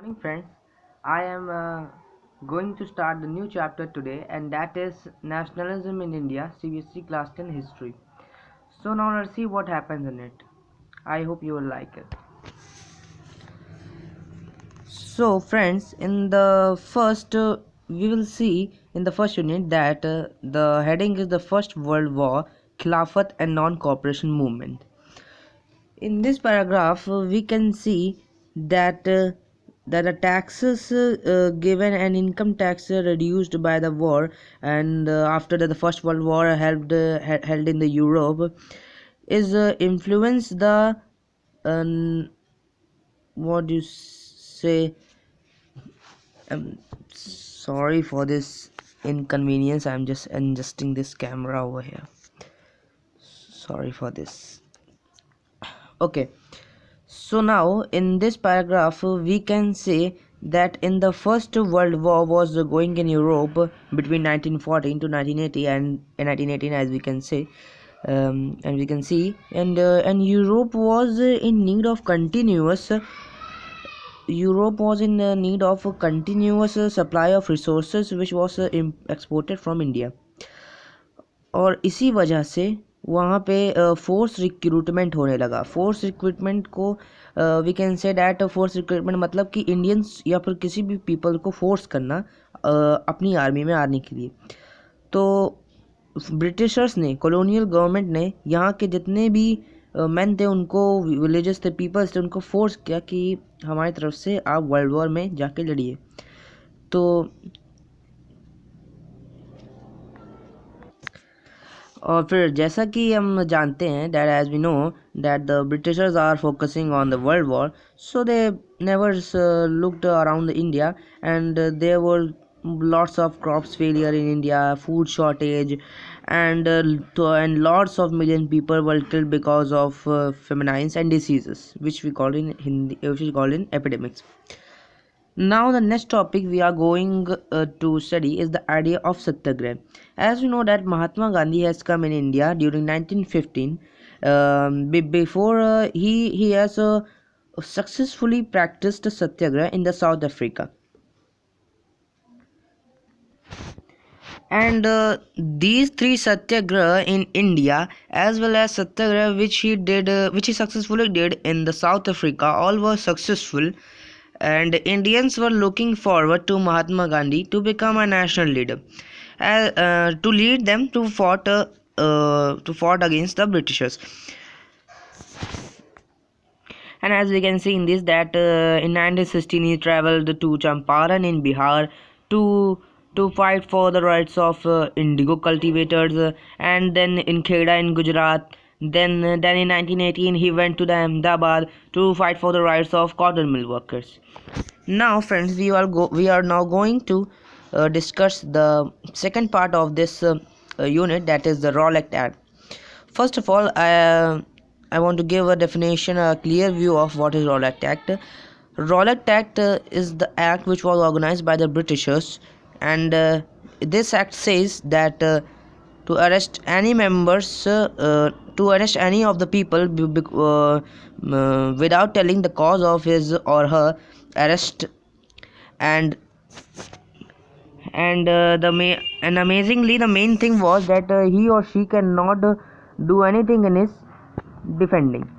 Morning, friends. I am going to start the new chapter today, and that is Nationalism in India, CBSE Class 10 History. So, now let's see what happens in it. I hope you will like it. So, friends, in the first, we will see in the first unit that the heading is the First World War, Khilafat and Non Cooperation Movement. In this paragraph, we can see that the taxes given and income tax reduced by the war, and after the First World War held in the Europe, is influence the what do you say? Sorry for this inconvenience. I'm just adjusting this camera over here. Sorry for this. Okay. So now in this paragraph we can say that in the First World War was going in Europe between 1914 to 1980 and in 1918, as we can say, and we can see, and Europe was in need of a continuous supply of resources which was exported from India. और इसी वजह से वहाँ पे force recruitment होने लगा. Force recruitment को we can say that force recruitment मतलब कि इंडियंस या फिर किसी भी पीपल को फोर्स करना अपनी आर्मी में आने के लिए. तो ब्रिटिशर्स ने, कॉलोनियल गवर्नमेंट ने यहाँ के जितने भी मैन थे, उनको, विलेजेस थे, पीपल्स थे, उनको फोर्स किया कि हमारी तरफ से आप वर्ल्ड वॉर में जाके लड़िए. तो और फिर जैसा कि हम जानते हैं that as we know that the Britishers are focusing on the world war, so they never looked around India, and there were lots of crops failure in India, food shortage, and lots of million people were killed because of famines and diseases, which we call in Hindi, which is called in epidemics. Now the next topic we are going to study is the idea of Satyagraha. As we know that Mahatma Gandhi has come in India during 1915. Before he has successfully practiced Satyagraha in the South Africa. And these three Satyagraha in India, as well as Satyagraha which he successfully did in the South Africa, all were successful, and Indians were looking forward to Mahatma Gandhi to become a national leader, to lead them to fought against the Britishers. And as we can see in this that in 1916 he traveled to Champaran in Bihar to fight for the rights of indigo cultivators, and then in Kheda in Gujarat. Then in 1918 he went to the Ahmedabad to fight for the rights of cotton mill workers. Now, friends, we are now going to discuss the second part of this unit, that is the Rowlatt Act. First of all, I want to give a definition, a clear view of what is Rowlatt Act. Rowlatt Act is the act which was organized by the Britishers, and this act says that to arrest any members, to arrest any of the people without telling the cause of his or her arrest, and amazingly the main thing was that he or she cannot do anything in his defending.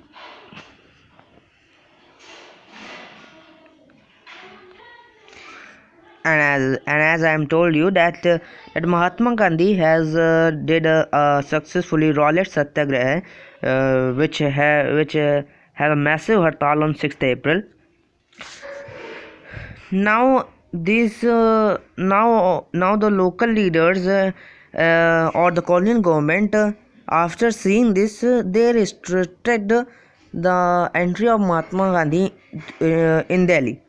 And as I am told you that Mahatma Gandhi has did a successfully Rowlatt Satyagraha, which had a massive hartal on 6th April. Now these now the local leaders or the colonial government, after seeing this, they restricted the entry of Mahatma Gandhi in Delhi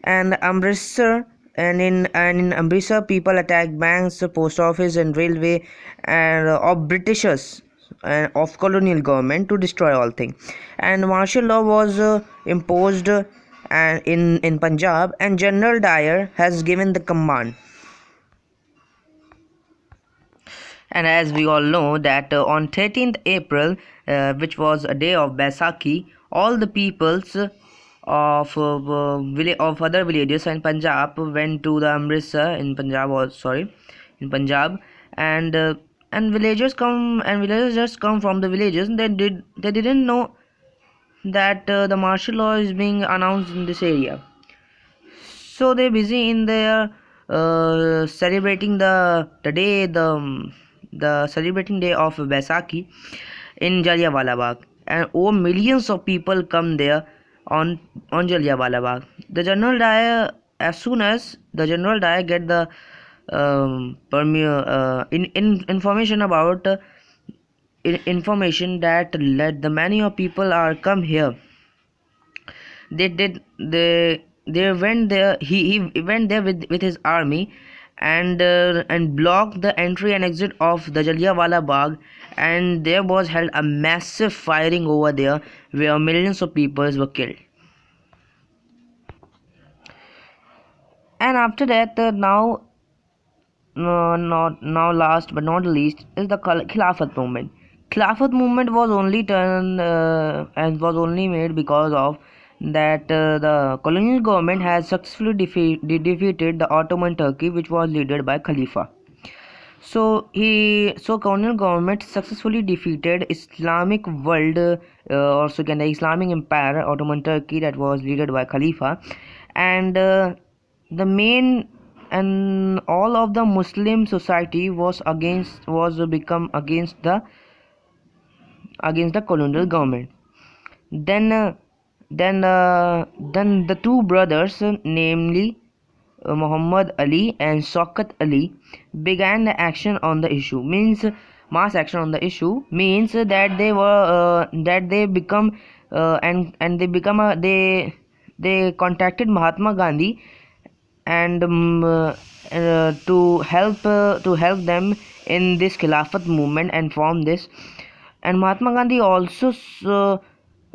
and Amritsar. And in Amritsar, people attacked banks, post office, and railway, and of Britishers and of colonial government to destroy all things. And martial law was imposed and in Punjab, and General Dyer has given the command. And as we all know that on 13th April, which was a day of Baisakhi, all the peoples of other villages in Punjab went to the Amritsar in Punjab, or sorry, in Punjab, and uh, villagers come from the villages. They didn't know that the martial law is being announced in this area, so they're busy in their celebrating the celebrating day of Baisakhi in Jallianwala Bagh, and over millions of people come there on Jallianwala Bagh. The General Dyer, as soon as the General Dyer get the information about information that let the many of people are come here, they did they went there. He went there with his army, and blocked the entry and exit of the Jallianwala Bagh, and there was held a massive firing over there where millions of people were killed. And after that, now not now last but not least is the Khilafat movement. Khilafat movement was only turned and was only made because of that the colonial government has successfully defeated the Ottoman Turkey, which was led by Khalifa. So colonial government successfully defeated Islamic world, also can the Islamic Empire, Ottoman Turkey, that was led by Khalifa, and the main and all of the Muslim society was become against the colonial government. Then then the two brothers, namely Muhammad Ali and Shaukat Ali, began the action on the issue. Means mass action on the issue means that they become and they become a they contacted Mahatma Gandhi and to help them in this Khilafat movement and form this. And Mahatma Gandhi also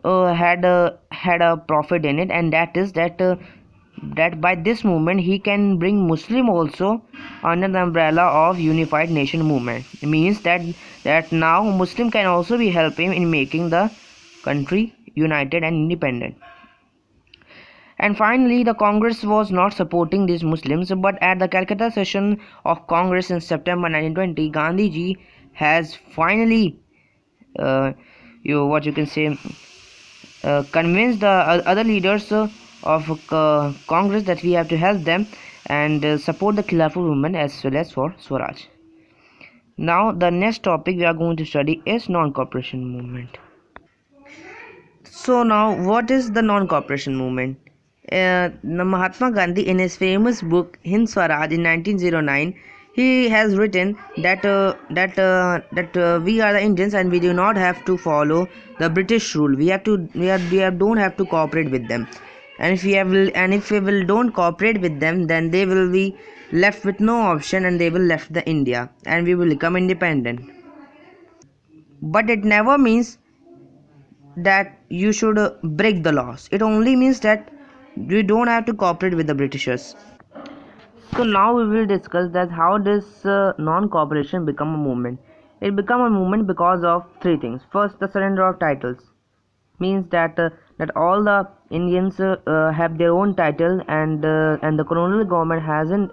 had a profit in it, and that is that by this movement he can bring Muslim also under the umbrella of unified nation movement. It means that now Muslim can also be helping in making the country united and independent. And finally, the Congress was not supporting these Muslims, but at the Calcutta session of Congress in September 1920, Gandhiji has finally, what you can say, convinced the other leaders of Congress that we have to help them and support the Khilafat movement as well as for Swaraj. Now, the next topic we are going to study is non-cooperation movement. So now, what is the non-cooperation movement? Mahatma Gandhi, in his famous book Hind Swaraj in 1909, he has written that we are the Indians and we do not have to follow the British rule. Don't have to cooperate with them, and if we will don't cooperate with them, then they will be left with no option and they will left the India and we will become independent. But it never means that you should break the laws. It only means that you don't have to cooperate with the Britishers. So now we will discuss that how this non-cooperation become a movement. It become a movement because of three things. First, the surrender of titles means that all the Indians have their own title, and the colonial government hasn't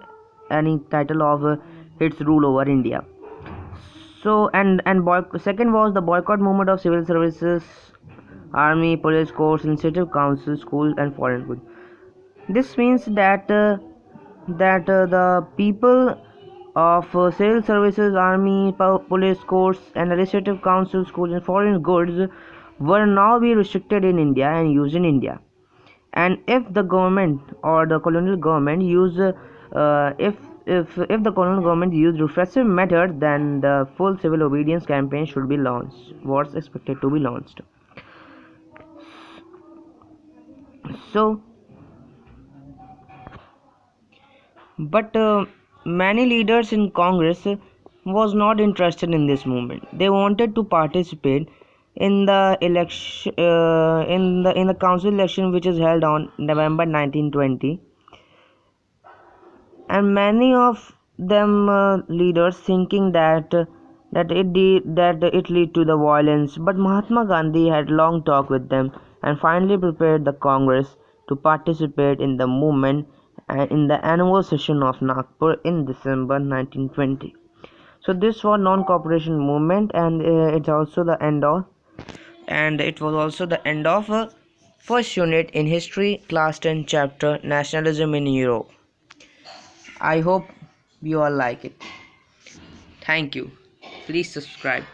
any title of its rule over India. So second was the boycott movement of civil services, army, police, courts, initiative council, schools, and foreign goods. This means that the people of civil services, army, police, courts, and legislative council, schools, and foreign goods were now be restricted in India and used in India. And if the government or the colonial government use if the colonial government used repressive method, then the full civil obedience campaign should be launched. Was expected to be launched. So, but many leaders in Congress was not interested in this movement. They wanted to participate in the election in the council election, which is held on November 1920, and many of them leaders thinking that it lead to the violence. But Mahatma Gandhi had long talk with them and finally prepared the Congress to participate in the movement and in the annual session of Nagpur in December 1920. So this was non-cooperation movement, and it was also the end of first unit in history, class 10, chapter nationalism in Europe. I hope you all like it. Thank you. Please subscribe.